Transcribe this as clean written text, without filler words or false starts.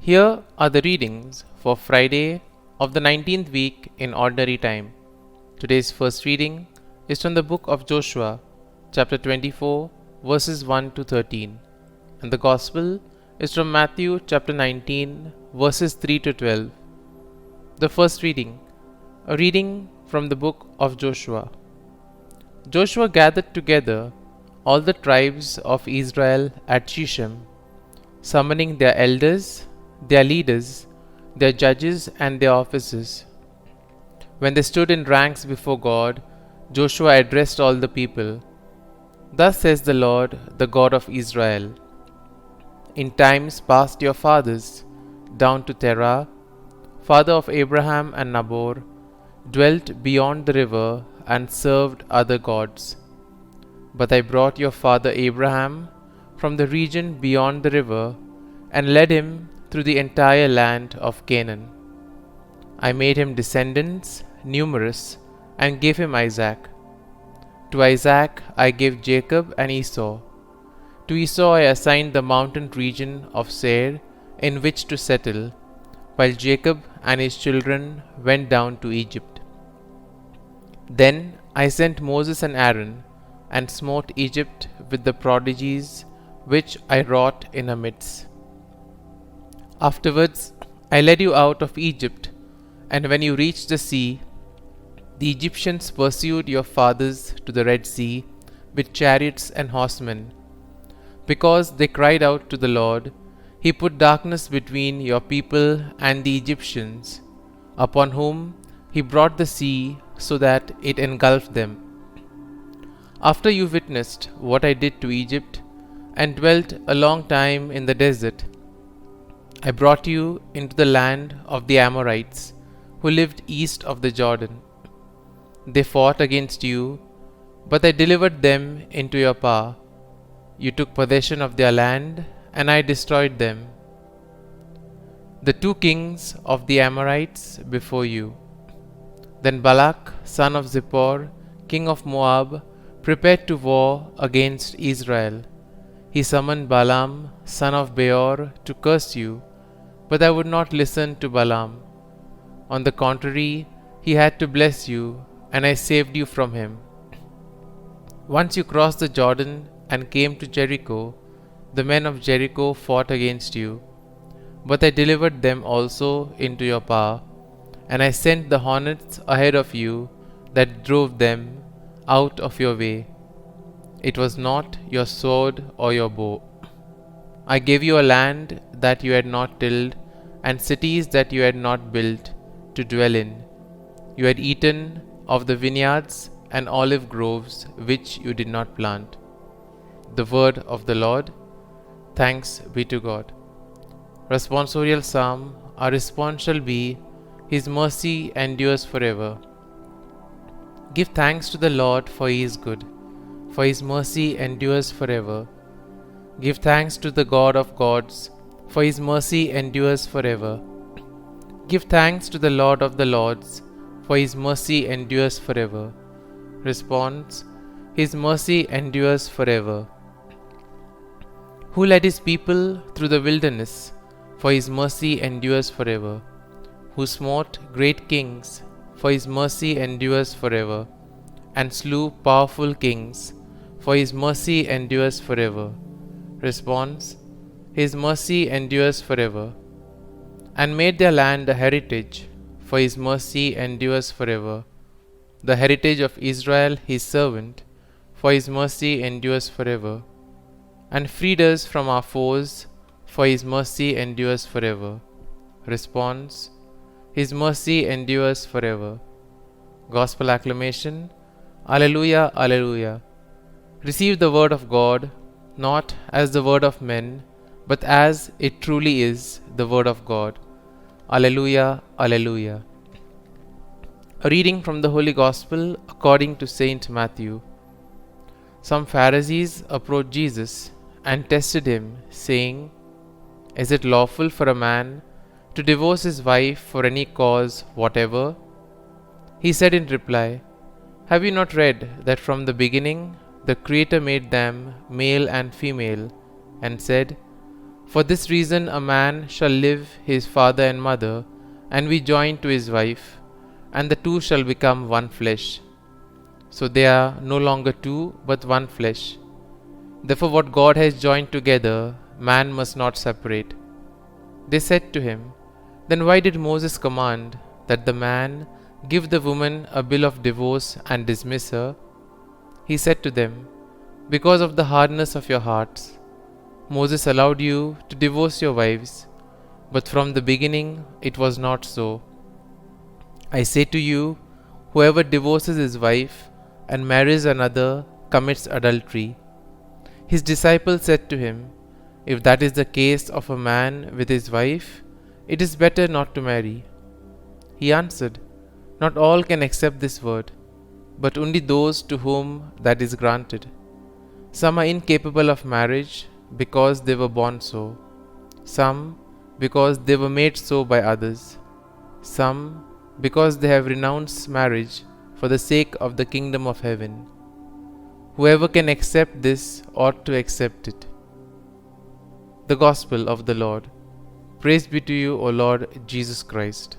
Here are the readings for Friday of the 19th week in Ordinary Time. Today's first reading is from the book of Joshua, chapter 24, verses 1 to 13, and the Gospel is from Matthew chapter 19, verses 3 to 12. The first reading, a reading from the book of Joshua. Joshua gathered together all the tribes of Israel at Shechem, summoning their elders, their leaders, their judges, and their officers. When they stood in ranks before God, Joshua addressed all the people. Thus says the Lord, the God of Israel: In times past your fathers, down to Terah, father of Abraham and Nahor, dwelt beyond the river and served other gods. But I brought your father Abraham from the region beyond the river and led him through the entire land of Canaan. I made him descendants numerous and gave him Isaac. To Isaac I gave Jacob and Esau. To Esau I assigned the mountain region of Seir in which to settle, while Jacob and his children went down to Egypt. Then I sent Moses and Aaron and smote Egypt with the prodigies which I wrought in her midst. Afterwards I led you out of Egypt, and when you reached the sea, the Egyptians pursued your fathers to the Red Sea with chariots and horsemen. Because they cried out to the Lord, He put darkness between your people and the Egyptians, upon whom He brought the sea so that it engulfed them. After you witnessed what I did to Egypt, and dwelt a long time in the desert, I brought you into the land of the Amorites, who lived east of the Jordan. They fought against you, but I delivered them into your power. You took possession of their land, and I destroyed them. The two kings of the Amorites before you. Then Balak, son of Zippor, king of Moab, prepared to war against Israel. He summoned Balaam, son of Beor, to curse you, but I would not listen to Balaam. On the contrary, he had to bless you, and I saved you from him. Once you crossed the Jordan and came to Jericho, the men of Jericho fought against you, but I delivered them also into your power, and I sent the hornets ahead of you that drove them out of your way. It was not your sword or your bow. I gave you a land that you had not tilled, and cities that you had not built, to dwell in. You had eaten of the vineyards and olive groves which you did not plant. The word of the Lord. Thanks be to God. Responsorial Psalm. Our response shall be, His mercy endures forever. Give thanks to the Lord, for He is good, for His mercy endures forever. Give thanks to the God of gods, for His mercy endures forever. Give thanks to the Lord of the lords, for His mercy endures forever. Response: His mercy endures forever. Who led His people through the wilderness, for His mercy endures forever. Who smote great kings, for His mercy endures forever, and slew powerful kings, for His mercy endures forever. Response: His mercy endures forever. And made their land a heritage, for His mercy endures forever. The heritage of Israel His servant, for His mercy endures forever. And freed us from our foes, for His mercy endures forever. Response: His mercy endures forever. Gospel acclamation. Alleluia, Alleluia. Receive the word of God, not as the word of men, but as it truly is, the word of God. Alleluia, Alleluia. A reading from the Holy Gospel according to Saint Matthew. Some Pharisees approached Jesus and tested him, saying, Is it lawful for a man to divorce his wife for any cause whatever? He said in reply, Have you not read that from the beginning the Creator made them male and female, and said, For this reason a man shall leave his father and mother, and be joined to his wife, and the two shall become one flesh. So they are no longer two, but one flesh. Therefore what God has joined together, man must not separate. They said to him, Then why did Moses command that the man give the woman a bill of divorce and dismiss her? He said to them, Because of the hardness of your hearts. Moses allowed you to divorce your wives, but from the beginning it was not so. I say to you, whoever divorces his wife and marries another commits adultery. His disciples said to him, If that is the case of a man with his wife, it is better not to marry. He answered, Not all can accept this word, but only those to whom that is granted. Some are incapable of marriage because they were born so, some because they were made so by others, some because they have renounced marriage for the sake of the kingdom of heaven. Whoever can accept this ought to accept it. The Gospel of the Lord. Praise be to you, O Lord Jesus Christ.